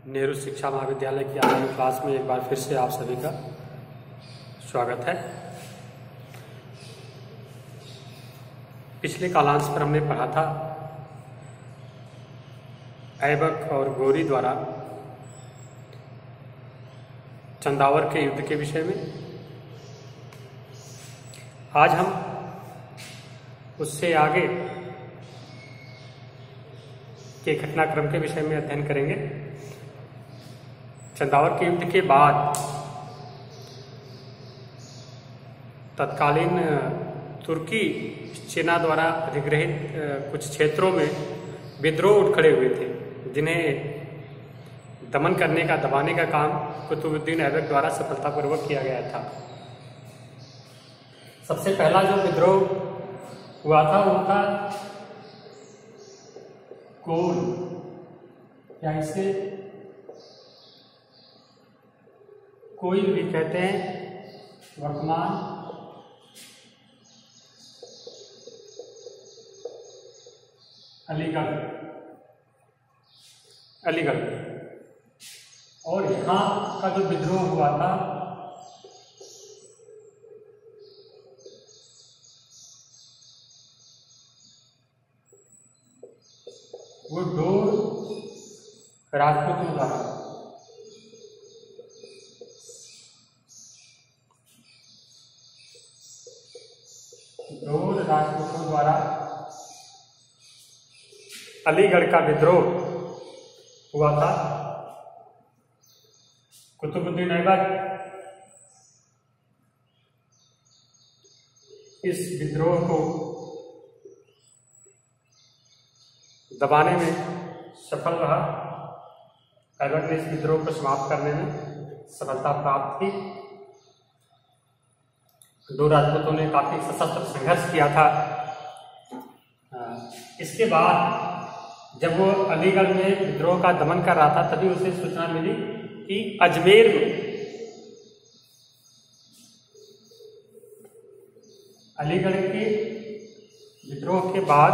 नेहरू शिक्षा महाविद्यालय की ऑनलाइन क्लास में एक बार फिर से आप सभी का स्वागत है। पिछले कालांश पर हमने पढ़ा था ऐबक और गोरी द्वारा चंदावर के युद्ध के विषय में। आज हम उससे आगे के घटनाक्रम के विषय में अध्ययन करेंगे। चंदावर के युद्ध के बाद तत्कालीन तुर्की सेना द्वारा अधिग्रहित कुछ क्षेत्रों में विद्रोह उठ खड़े हुए थे, जिन्हें दमन करने का, दबाने का काम कुतुबुद्दीन ऐबक द्वारा सफलतापूर्वक किया गया था। सबसे पहला जो विद्रोह हुआ था वो था कोल, या इसे कोयल भी कहते हैं। वर्तमान अलीगढ़ और यहाँ का जो विद्रोह हुआ था वो डोर राजपूतों द्वारा। डोर राजपूतों द्वारा अलीगढ़ का विद्रोह हुआ था। कुतुबुद्दीन ऐबक इस विद्रोह को दबाने में सफल रहा। ऐबक ने इस विद्रोह को समाप्त करने में सफलता प्राप्त की। दो राजपूतों ने काफी सशस्त्र संघर्ष किया था। इसके बाद जब वो अलीगढ़ में विद्रोह का दमन कर रहा था, तभी उसे सूचना मिली कि अजमेर में अलीगढ़ के विद्रोह के बाद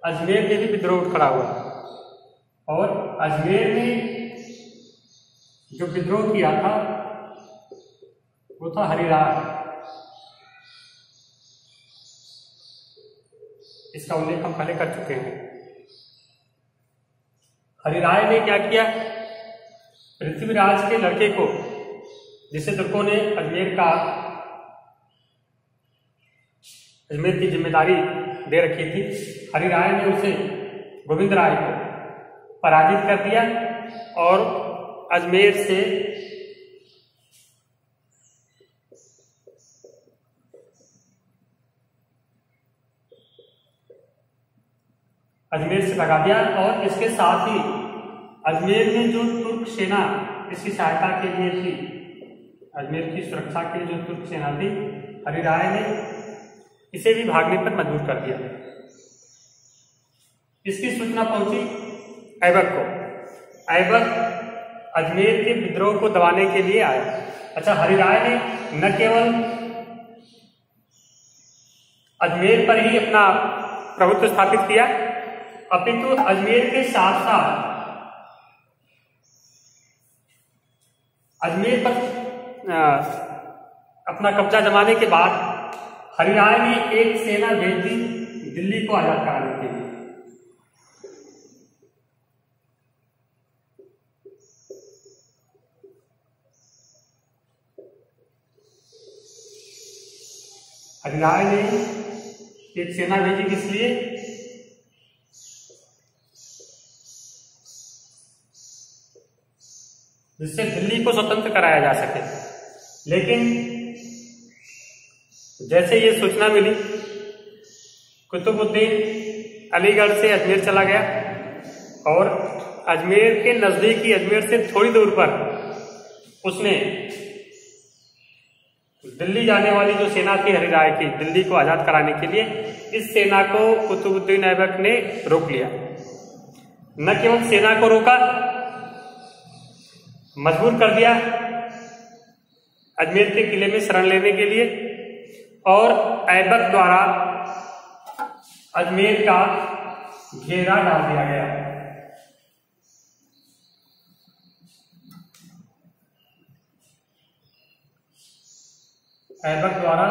अजमेर में भी विद्रोह उठ खड़ा हुआ और अजमेर में जो विद्रोह किया था वो था हरिराय। इसका उल्लेख हम पहले कर चुके हैं। हरिराय ने क्या किया? पृथ्वीराज के लड़के को, जिसे तुर्कों ने अजमेर की जिम्मेदारी दे रखी थी, हरिराय ने उसे गोविंद राय को पराजित कर दिया और अजमेर से भगा दिया। और इसके साथ ही अजमेर में जो तुर्क सेना इसकी सहायता के लिए थी, अजमेर की सुरक्षा के लिए जो तुर्क सेना थी, हरिराय ने इसे भी भागने पर मजबूर कर दिया। इसकी सूचना पहुंची ऐबक को। ऐबक अजमेर के विद्रोह को दबाने के लिए आया। अच्छा, हरिराय ने न केवल अजमेर पर ही अपना प्रभुत्व स्थापित किया, अपितु अजमेर के साथ साथ अजमेर पर अपना कब्जा जमाने के बाद हरिराय ने एक सेना भेज दी दिल्ली को आजाद कराने के लिए। हरिराय ने एक सेना भेजी, किस लिए? जिससे दिल्ली को स्वतंत्र कराया जा सके। लेकिन जैसे ये सूचना मिली, कुतुबुद्दीन अलीगढ़ से अजमेर चला गया और अजमेर के नजदीकी, अजमेर से थोड़ी दूर पर उसने दिल्ली जाने वाली जो सेना थी हरिराय की, दिल्ली को आजाद कराने के लिए, इस सेना को कुतुबुद्दीन ऐबक ने रोक लिया। न केवल सेना को रोका, मजबूर कर दिया अजमेर के किले में शरण लेने के लिए, और ऐबक द्वारा अजमेर का घेरा डाल दिया गया। ऐबक द्वारा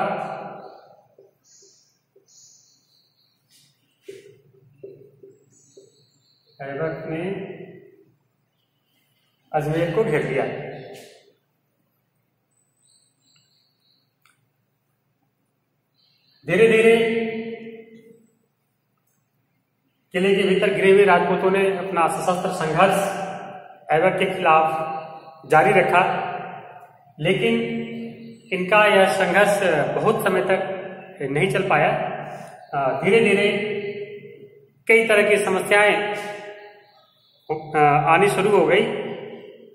ऐबक ने अजमेर को घेर लिया। धीरे धीरे किले के भीतर घिरे हुए राजपूतों ने अपना सशस्त्र संघर्ष ऐबक के खिलाफ जारी रखा, लेकिन इनका यह संघर्ष बहुत समय तक नहीं चल पाया। धीरे धीरे कई तरह की समस्याएं आनी शुरू हो गई।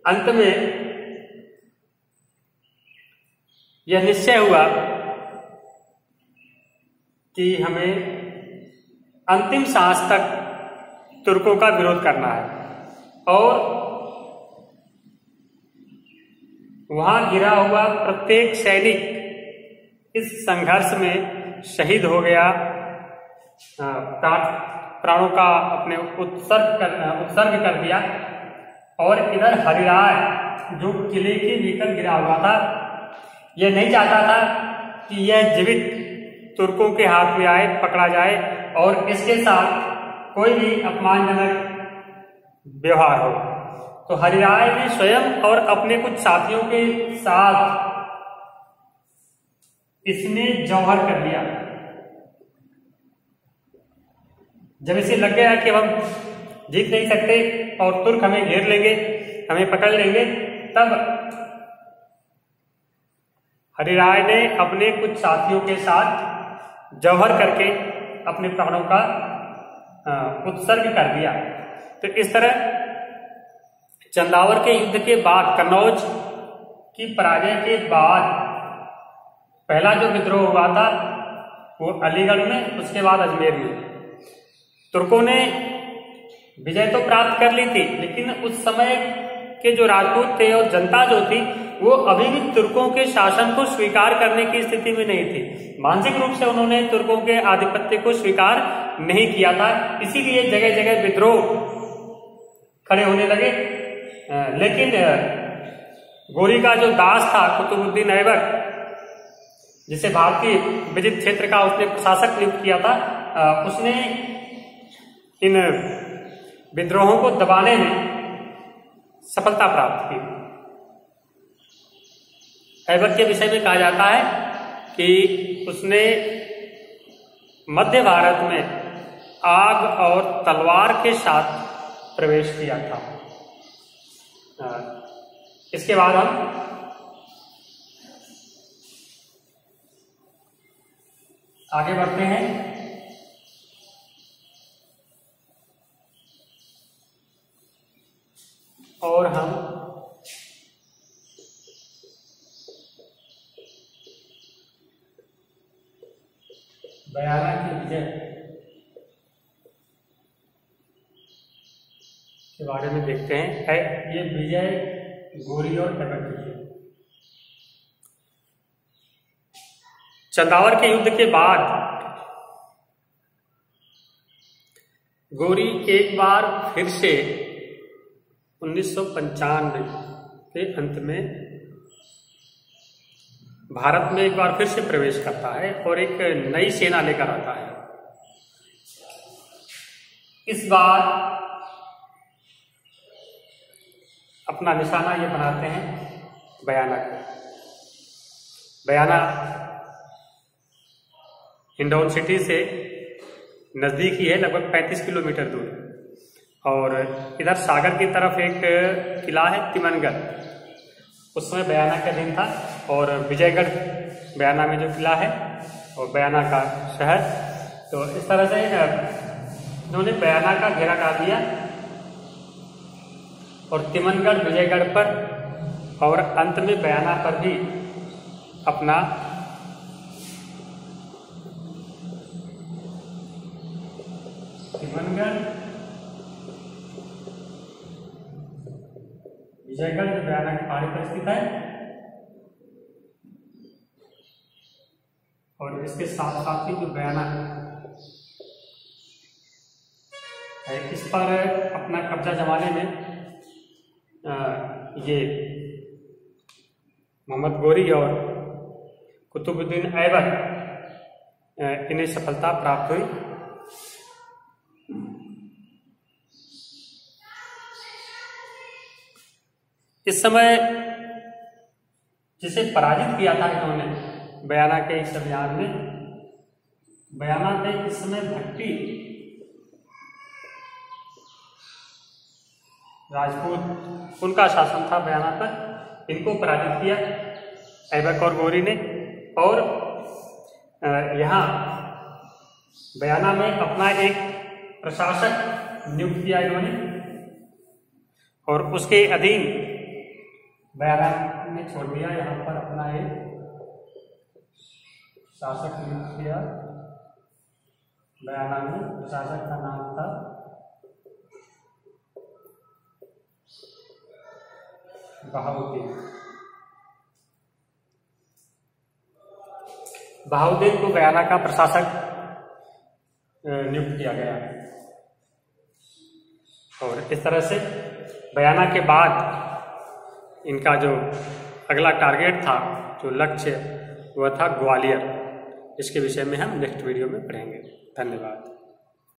अंत में यह निश्चय हुआ कि हमें अंतिम सांस तक तुर्कों का विरोध करना है और वहां गिरा हुआ प्रत्येक सैनिक इस संघर्ष में शहीद हो गया, प्राणों का अपने उत्सर्ग कर दिया। और इधर हरिराय जो किले के भीतर गिरा हुआ था, यह नहीं चाहता था कि यह जीवित तुर्कों के हाथ में आए, पकड़ा जाए और इसके साथ कोई भी अपमानजनक व्यवहार हो। तो हरिराय ने स्वयं और अपने कुछ साथियों के साथ इसने जौहर कर लिया। जब इसे लग गया कि हम जीत नहीं सकते और तुर्क हमें घेर लेंगे, हमें पकड़ लेंगे, तब हरिराय ने अपने कुछ साथियों के साथ जौहर करके अपने प्राणों का उत्सर्ग कर दिया। तो इस तरह चंदावर के युद्ध के बाद, कन्नौज की पराजय के बाद पहला जो विद्रोह हुआ था वो अलीगढ़ में, उसके बाद अजमेर में। तुर्कों ने विजय तो प्राप्त कर ली थी, लेकिन उस समय के जो राजपूत थे और जनता जो थी वो अभी भी तुर्कों के शासन को स्वीकार करने की स्थिति में नहीं थी। मानसिक रूप से उन्होंने तुर्कों के आधिपत्य को स्वीकार नहीं किया था, इसीलिए जगह जगह विद्रोह खड़े होने लगे। लेकिन गोरी का जो दास था कुतुबुद्दीन ऐबक, जिसे भारतीय विजित क्षेत्र का उसने प्रशासक नियुक्त किया था, उसने इन विद्रोहों को दबाने में सफलता प्राप्त की। ऐबक के विषय में कहा जाता है कि उसने मध्य भारत में आग और तलवार के साथ प्रवेश किया था। इसके बाद हम आगे बढ़ते हैं। और हम बयाना की विजय के बारे में देखते हैं। ये विजय गोरी और ऐबक की है। चंदावर के युद्ध के बाद गोरी एक बार फिर से 1995 के अंत में भारत में एक बार फिर से प्रवेश करता है और एक नई सेना लेकर आता है। इस बार अपना निशाना ये बनाते हैं बयाना का। बयाना हिंडौन सिटी से नजदीक ही है, लगभग 35 किलोमीटर दूर। और इधर सागर की तरफ एक किला है तिमनगढ़, उस समय बयाना का दिन था। और विजयगढ़ बयाना में जो किला है और बयाना का शहर, तो इस तरह से इन्होंने बयाना का घेरा डाल दिया और तिमनगढ़ विजयगढ़ पर और अंत में बयाना पर भी अपना तिमनगढ़ विजयगढ़ जो बयाना की पहाड़ी पर स्थित है और इसके साथ साथ ही जो बयाना इस पर अपना कब्जा जमाने में ये मोहम्मद गोरी और कुतुबुद्दीन ऐबक इन्हें सफलता प्राप्त हुई। इस समय जिसे पराजित किया था इन्होंने बयाना के इस अभियान में, बयाना के इस समय भट्टी राजपूत उनका शासन था बयाना पर। इनको पराजित किया ऐबक और गोरी ने, और यहाँ बयाना में अपना एक प्रशासक नियुक्त किया इन्होंने, और उसके अधीन बयाना ने छोड़ दिया। यहाँ पर अपना एक शासक नियुक्त किया बयाना में। प्रशासक का नाम था बहाउद्दीन को बयाना का प्रशासक नियुक्त किया गया। और इस तरह से बयाना के बाद इनका जो अगला टारगेट था, जो लक्ष्य, वह था ग्वालियर। इसके विषय में हम नेक्स्ट वीडियो में पढ़ेंगे। धन्यवाद।